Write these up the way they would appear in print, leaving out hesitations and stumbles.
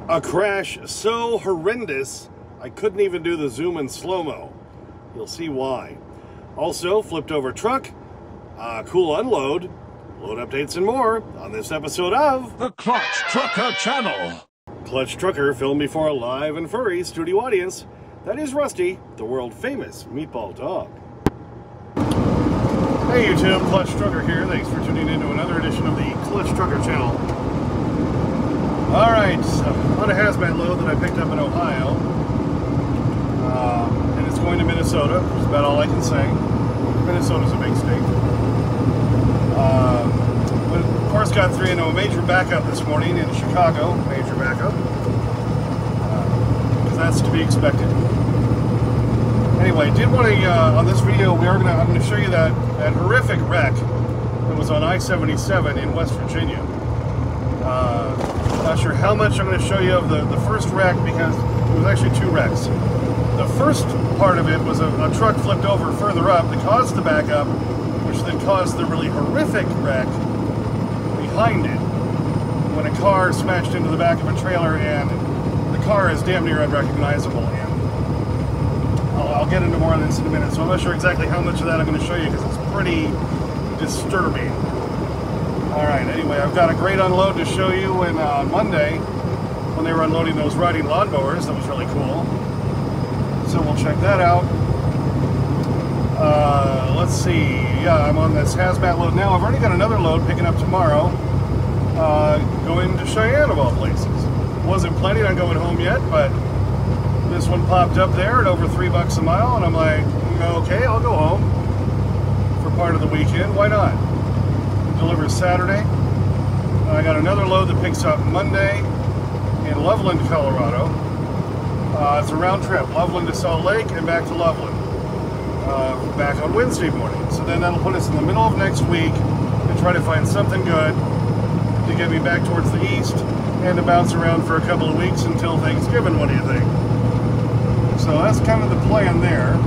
A crash so horrendous, I couldn't even do the zoom and slow-mo. You'll see why. Also, flipped over truck, cool unload, load updates and more on this episode of The Clutch Trucker Channel. Clutch Trucker, filmed before a live and furry studio audience. That is Rusty, the world-famous meatball dog. Hey YouTube, Clutch Trucker here. Thanks for tuning in to another edition of the Clutch Trucker Channel. Alright, on a hazmat load that I picked up in Ohio. And it's going to Minnesota. That's about all I can say. Minnesota's a big state. But of course got a major backup this morning in Chicago. Major backup. Because that's to be expected. Anyway, did want to, on this video, I'm going to show you that horrific wreck that was on I-77 in West Virginia. Not sure how much I'm going to show you of the first wreck, because it was actually two wrecks. The first part of it was a truck flipped over further up that caused the backup, which then caused the really horrific wreck behind it, when a car smashed into the back of a trailer, and the car is damn near unrecognizable. And I'll get into more on this in a minute, so I'm not sure exactly how much of that I'm going to show you, because it's pretty disturbing. Alright, anyway, I've got a great unload to show you on Monday, when they were unloading those riding lawnmowers. That was really cool. So we'll check that out. Let's see. Yeah, I'm on this hazmat load now. I've already got another load picking up tomorrow, going to Cheyenne of all places. Wasn't planning on going home yet, but this one popped up there at over $3 a mile, and I'm like, okay, I'll go home for part of the weekend. Why not? Delivers Saturday. I got another load that picks up Monday in Loveland, Colorado. It's a round trip, Loveland to Salt Lake and back to Loveland, back on Wednesday morning. So then that'll put us in the middle of next week and try to find something good to get me back towards the east and to bounce around for a couple of weeks until Thanksgiving. What do you think? So that's kind of the plan there.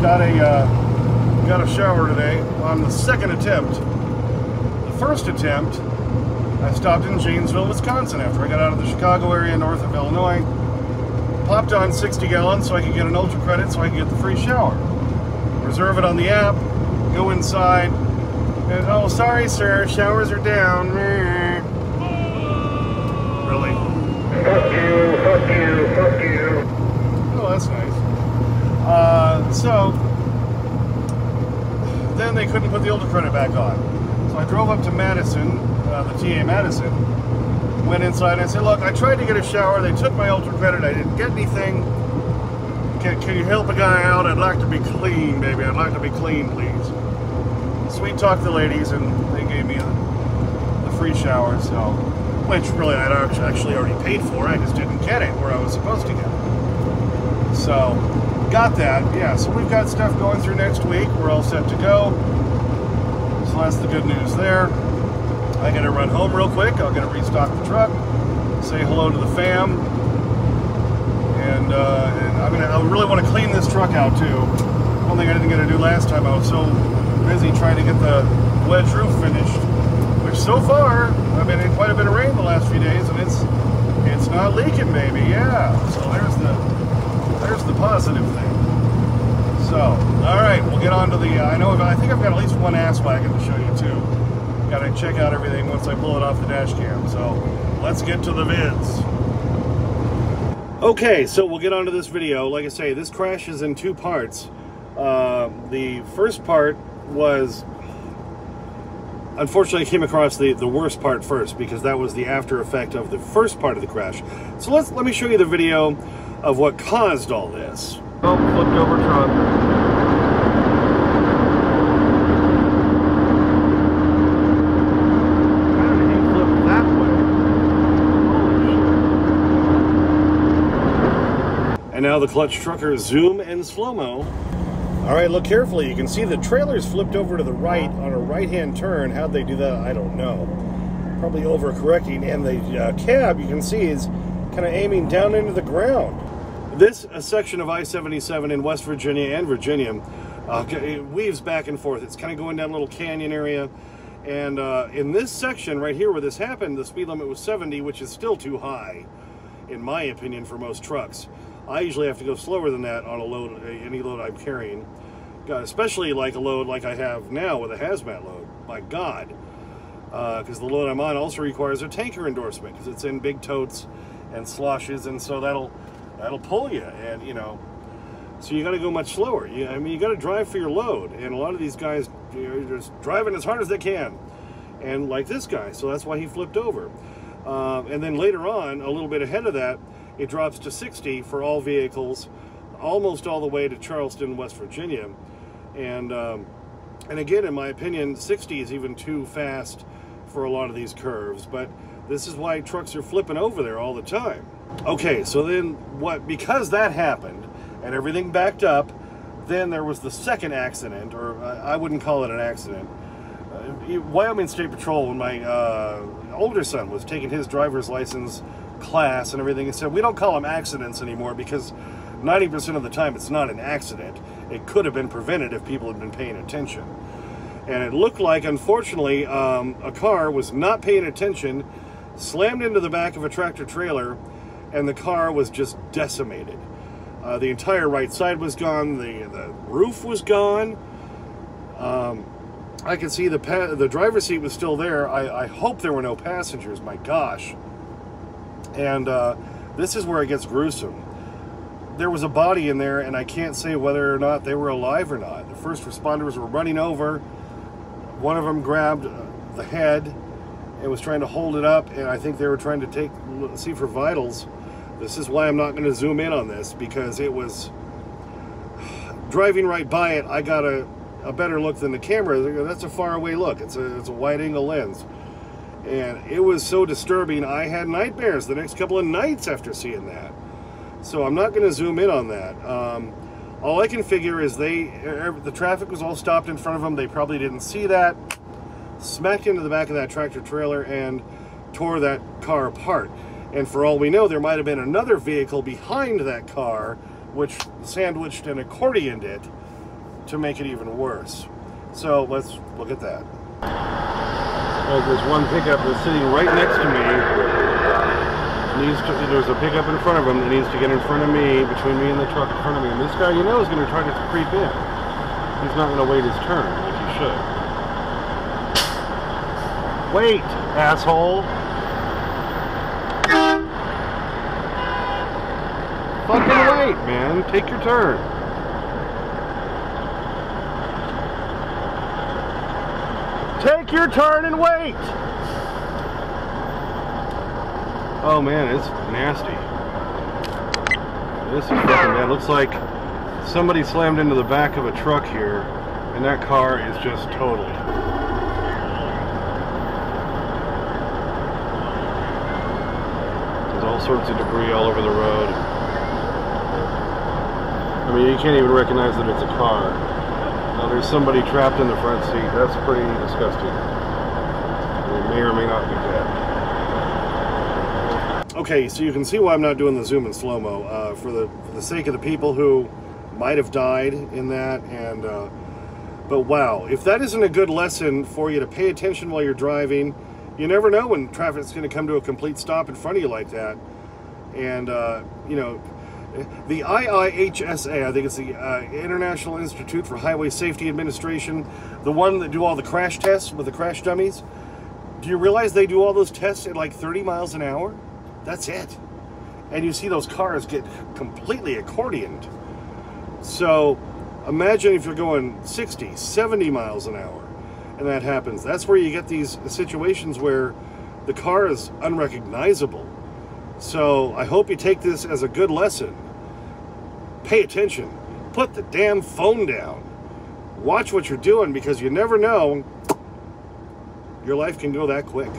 Got a shower today on the second attempt. The first attempt, I stopped in Janesville, Wisconsin after I got out of the Chicago area north of Illinois. Popped on 60 gallons so I could get an ultra credit so I could get the free shower. Reserve it on the app, go inside, and oh, sorry sir, showers are down. Really? Fuck you, fuck you, fuck you. Oh, that's nice. So then they couldn't put the ultra credit back on. So I drove up to Madison, the TA Madison, went inside and I said, look, I tried to get a shower, they took my ultra credit, I didn't get anything. Can you help a guy out? I'd like to be clean, baby. I'd like to be clean, please. Sweet talked the ladies, and they gave me the free shower, so, which really I'd actually already paid for. I just didn't get it where I was supposed to get it. So, got that, yeah. So we've got stuff going through next week. We're all set to go. So that's the good news there. I gotta run home real quick. I'm gonna restock the truck, say hello to the fam, and I really want to clean this truck out too. One thing I didn't get to do last time, I was so busy trying to get the wedge roof finished, which so far I've been in quite a bit of rain the last few days, and it's not leaking, baby. Yeah. So there's the positive thing. So all right, we'll get on to the. I think I've got at least one ass wagon to show you too. Got to check out everything once I pull it off the dash cam. So let's get to the vids. Okay, so we'll get on to this video. Like I say, this crash is in two parts. The first part was, unfortunately, I came across the worst part first, because that was the after effect of the first part of the crash. So let me show you the video of what caused all this. Oh, flipped over truck. And now the Clutch Trucker zoom and slow-mo. All right, look carefully. You can see the trailer's flipped over to the right on a right-hand turn. How'd they do that? I don't know. Probably overcorrecting. And the cab, you can see, is kind of aiming down into the ground. This section of I-77 in West Virginia and Virginia, it weaves back and forth. It's kind of going down a little canyon area. And in this section right here where this happened, the speed limit was 70, which is still too high. in my opinion, for most trucks. I usually have to go slower than that on a load, any load I'm carrying, especially like a load like I have now with a hazmat load. My God, because the load I'm on also requires a tanker endorsement because it's in big totes and sloshes, and so that'll pull you, and you know, so you got to go much slower. I mean, you got to drive for your load, and a lot of these guys are just driving as hard as they can, and like this guy, so that's why he flipped over. And then later on, a little bit ahead of that, it drops to 60 for all vehicles, almost all the way to Charleston, West Virginia, and again, in my opinion, 60 is even too fast for a lot of these curves, but this is why trucks are flipping over there all the time. Okay, so then because that happened and everything backed up, then there was the second accident, or I wouldn't call it an accident. Wyoming State Patrol, when my older son was taking his driver's license class and everything, he said, we don't call them accidents anymore because 90% of the time it's not an accident. It could have been prevented if people had been paying attention. And it looked like, unfortunately, a car was not paying attention, slammed into the back of a tractor trailer, and the car was just decimated. The entire right side was gone, the roof was gone. I could see the driver's seat was still there. I hope there were no passengers, my gosh. And this is where it gets gruesome. There was a body in there, and I can't say whether or not they were alive or not. The first responders were running over. One of them grabbed the head and was trying to hold it up, and I think they were trying to see for vitals. This is why I'm not going to zoom in on this, because it was driving right by it. I got a better look than the camera. That's a far away look. It's a wide angle lens, and it was so disturbing. I had nightmares the next couple of nights after seeing that. So I'm not going to zoom in on that. All I can figure is the traffic was all stopped in front of them. They probably didn't see that, smacked into the back of that tractor trailer and tore that car apart. And for all we know, there might have been another vehicle behind that car which sandwiched and accordioned it to make it even worse. So let's look at that. There's one pickup that's sitting right next to me. There's a pickup in front of him that needs to get in front of me, between me and the truck in front of me. And this guy, you know, is going to try to creep in. He's not going to wait his turn like he should. Wait, asshole. Fucking wait, man. Take your turn. Take your turn and wait. Oh man, it's nasty. This is fucking bad. Looks like somebody slammed into the back of a truck here, and that car is just totaled. There's all sorts of debris all over the road. I mean, you can't even recognize that it's a car. Now, there's somebody trapped in the front seat. That's pretty disgusting. They may or may not be dead. Okay, so you can see why I'm not doing the zoom in slow-mo, for the sake of the people who might have died in that, and but wow, if that isn't a good lesson for you to pay attention while you're driving, you never know when traffic's going to come to a complete stop in front of you like that. And you know, the IIHSA, I think it's the International Institute for Highway Safety Administration, the one that do all the crash tests with the crash dummies. Do you realize they do all those tests at like 30 miles an hour? That's it. And you see those cars get completely accordioned. So imagine if you're going 60, 70 miles an hour and that happens. That's where you get these situations where the car is unrecognizable. So I hope you take this as a good lesson. Pay attention. Put the damn phone down. Watch what you're doing, because you never know. Your life can go that quick.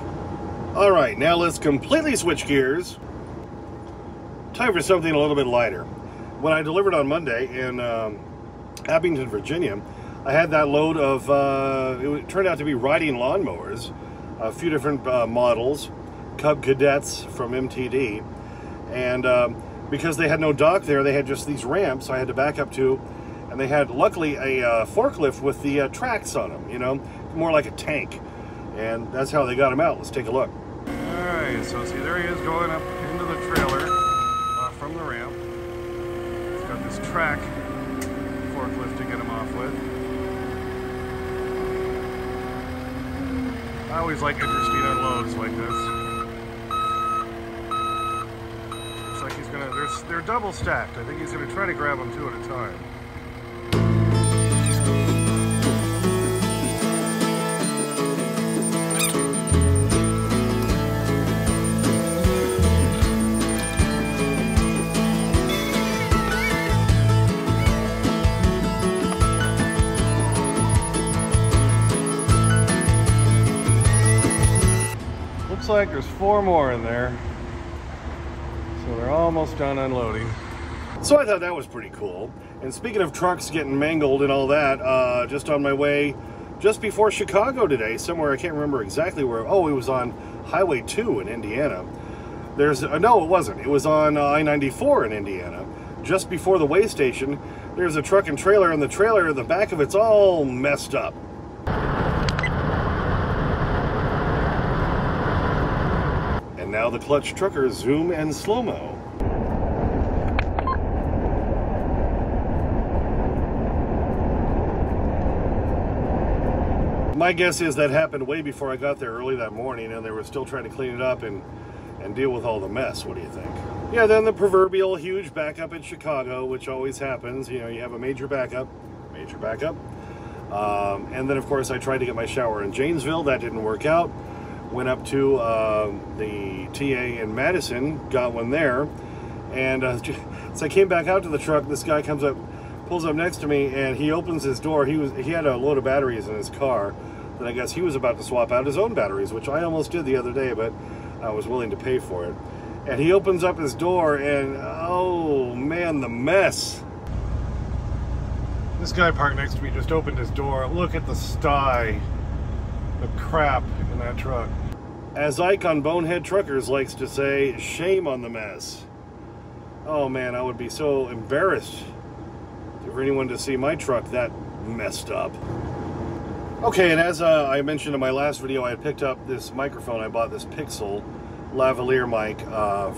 All right, now let's completely switch gears. Time for something a little bit lighter. When I delivered on Monday in Abington, Virginia, I had that load of, it turned out to be riding lawnmowers, a few different models, Cub Cadets from MTD, and because they had no dock there, they had just these ramps I had to back up to, and they had, luckily, a forklift with the tracks on them, you know, more like a tank. And that's how they got him out. Let's take a look. Alright, so see, there he is going up into the trailer. track forklift to get them off with. I always like interesting unloads like this. Looks like he's gonna, they're double stacked. I think he's gonna try to grab them two at a time. Looks like there's 4 more in there. So they're almost done unloading. So I thought that was pretty cool. And speaking of trucks getting mangled and all that, just on my way just before Chicago today, somewhere, I can't remember exactly where. Oh, it was on Highway 2 in Indiana. There's, no, it wasn't. It was on I-94 in Indiana. Just before the weigh station, there's a truck and trailer, and the trailer, the back of it's all messed up. Now the clutch truckers zoom and slow-mo. My guess is that happened way before I got there early that morning, and they were still trying to clean it up and deal with all the mess. What do you think? Yeah, then the proverbial huge backup in Chicago, which always happens. You know, you have a major backup. And then, of course, I tried to get my shower in Janesville. That didn't work out. Went up to the TA in Madison, got one there, and so I came back out to the truck. This guy comes up, pulls up next to me, and he opens his door. He had a load of batteries in his car that I guess he was about to swap out his own batteries, which I almost did the other day, but I was willing to pay for it. And he opens up his door, and oh man, the mess. This guy parked next to me just opened his door. Look at the sty, the crap in that truck. As Ike on Bonehead Truckers likes to say, shame on the mess. Oh man, I would be so embarrassed for anyone to see my truck that messed up. Okay, and as I mentioned in my last video, I had picked up this microphone. I bought this Pixel lavalier mic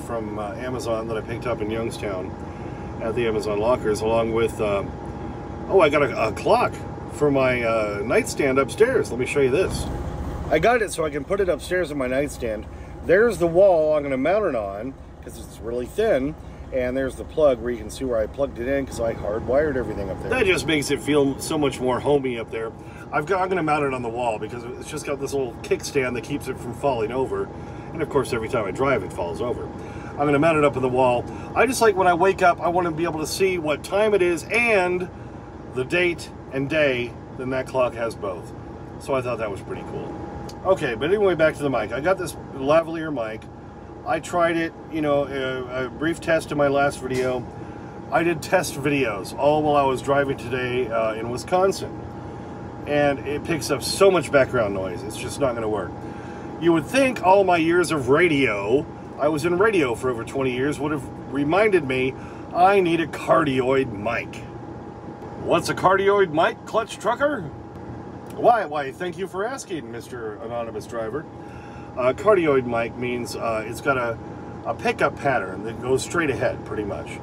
from Amazon that I picked up in Youngstown at the Amazon lockers, along with, oh, I got a clock for my nightstand upstairs. Let me show you this. I got it so I can put it upstairs on my nightstand. There's the wall I'm going to mount it on because it's really thin, and there's the plug where you can see where I plugged it in because I hardwired everything up there. That just makes it feel so much more homey up there. I'm going to mount it on the wall because it's just got this little kickstand that keeps it from falling over, and of course every time I drive it falls over. I'm going to mount it up on the wall. I just like when I wake up, I want to be able to see what time it is and the date and day. Then that clock has both. So I thought that was pretty cool. Okay, but anyway, back to the mic. I got this lavalier mic. I tried it, you know, a brief test in my last video. I did test videos all while I was driving today in Wisconsin. And it picks up so much background noise, it's just not going to work. You would think all my years of radio, I was in radio for over 20 years, would have reminded me I need a cardioid mic. What's a cardioid mic, clutch trucker? Why, thank you for asking, Mr. Anonymous Driver. Cardioid mic means it's got a pickup pattern that goes straight ahead, pretty much.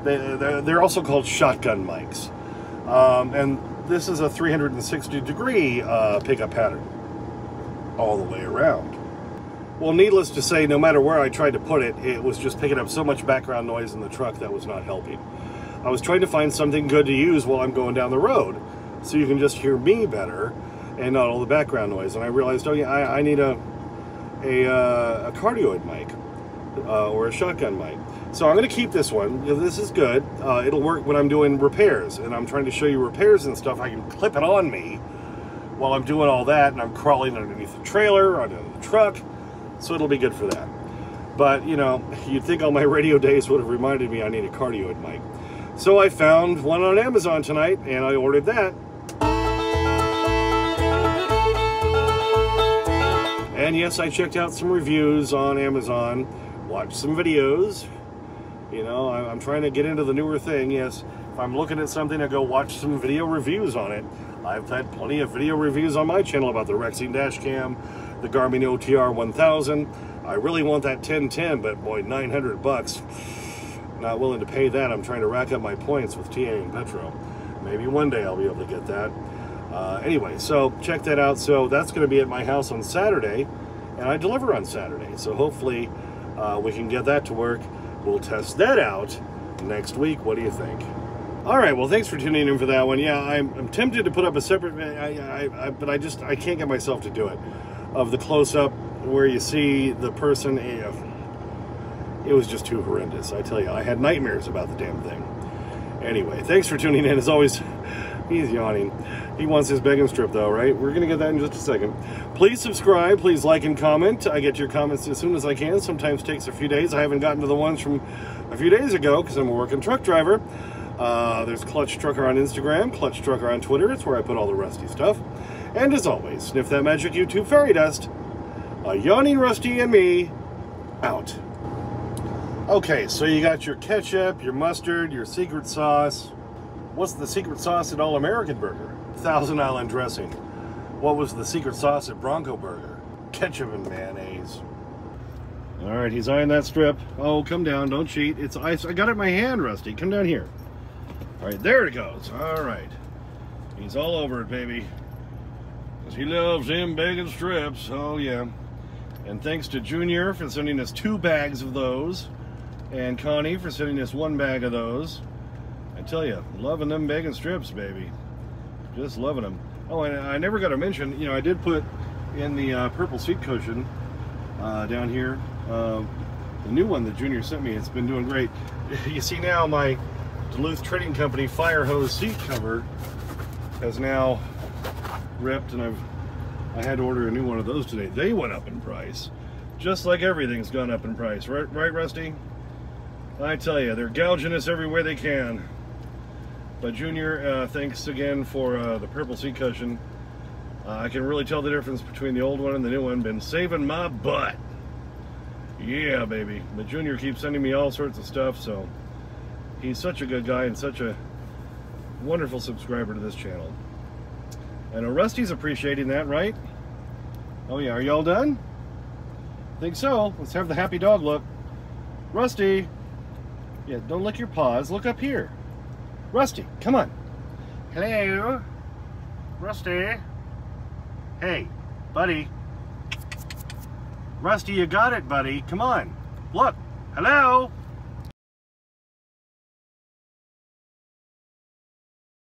They're also called shotgun mics. And this is a 360-degree pickup pattern all the way around. Well, needless to say, no matter where I tried to put it, it was just picking up so much background noise in the truck that was not helping. I was trying to find something good to use while I'm going down the road, so you can just hear me better and not all the background noise. And I realized, oh yeah, I need a cardioid mic or a shotgun mic. So I'm going to keep this one. This is good. It'll work when I'm doing repairs, and I'm trying to show you repairs and stuff. I can clip it on me while I'm doing all that, and I'm crawling underneath the trailer, under the truck, so it'll be good for that. But, you know, you'd think all my radio days would have reminded me I need a cardioid mic. So I found one on Amazon tonight, and I ordered that. And yes, I checked out some reviews on Amazon, watched some videos. You know, I'm trying to get into the newer thing. Yes, if I'm looking at something, I go watch some video reviews on it. I've had plenty of video reviews on my channel about the Rexing Dashcam, the Garmin OTR 1000. I really want that 1010, but boy, 900 bucks. not willing to pay that. I'm trying to rack up my points with TA and Petro. Maybe one day I'll be able to get that. Anyway, so check that out. So that's going to be at my house on Saturday, and I deliver on Saturday. So hopefully we can get that to work. We'll test that out next week. What do you think? All right, well, thanks for tuning in for that one. Yeah, I'm tempted to put up a separate, but I can't get myself to do it, of the close-up where you see the person. It was just too horrendous. I tell you, I had nightmares about the damn thing. Anyway, thanks for tuning in. As always, he's yawning. He wants his bacon strip, though, right? We're going to get that in just a second. Please subscribe. Please like and comment. I get your comments as soon as I can. Sometimes it takes a few days. I haven't gotten to the ones from a few days ago because I'm a working truck driver. There's Clutch Trucker on Instagram, Clutch Trucker on Twitter. It's where I put all the Rusty stuff. And as always, sniff that magic YouTube fairy dust. A yawning Rusty and me, out. Okay, so you got your ketchup, your mustard, your secret sauce. What's the secret sauce at All American Burger? Thousand Island dressing. What was the secret sauce at Bronco Burger? Ketchup and mayonnaise. All right, he's eyeing that strip. Oh, come down, don't cheat. It's ice. I got it in my hand, Rusty. Come down here. All right, there it goes. All right. He's all over it, baby. Because he loves them bacon strips. Oh, yeah. And thanks to Junior for sending us 2 bags of those. And Connie for sending us 1 bag of those. I tell you, loving them bacon strips, baby. Just loving them. Oh, and I never got to mention, you know, I did put in the purple seat cushion down here. The new one that Junior sent me, it's been doing great. You see now my Duluth Trading Company fire hose seat cover has now ripped, and I had to order a new one of those today. They went up in price, just like everything's gone up in price, right, Rusty? I tell you, they're gouging us everywhere they can. But Junior, thanks again for the purple seat cushion. I can really tell the difference between the old one and the new one. Been saving my butt. Yeah, baby. But Junior keeps sending me all sorts of stuff, so he's such a good guy and such a wonderful subscriber to this channel. And Rusty's appreciating that, right? Oh yeah, are y'all done? Think so. Let's have the happy dog look. Rusty! Yeah, don't lick your paws. Look up here. Rusty, come on. Hello? Rusty? Hey, buddy. Rusty, you got it, buddy. Come on. Look. Hello?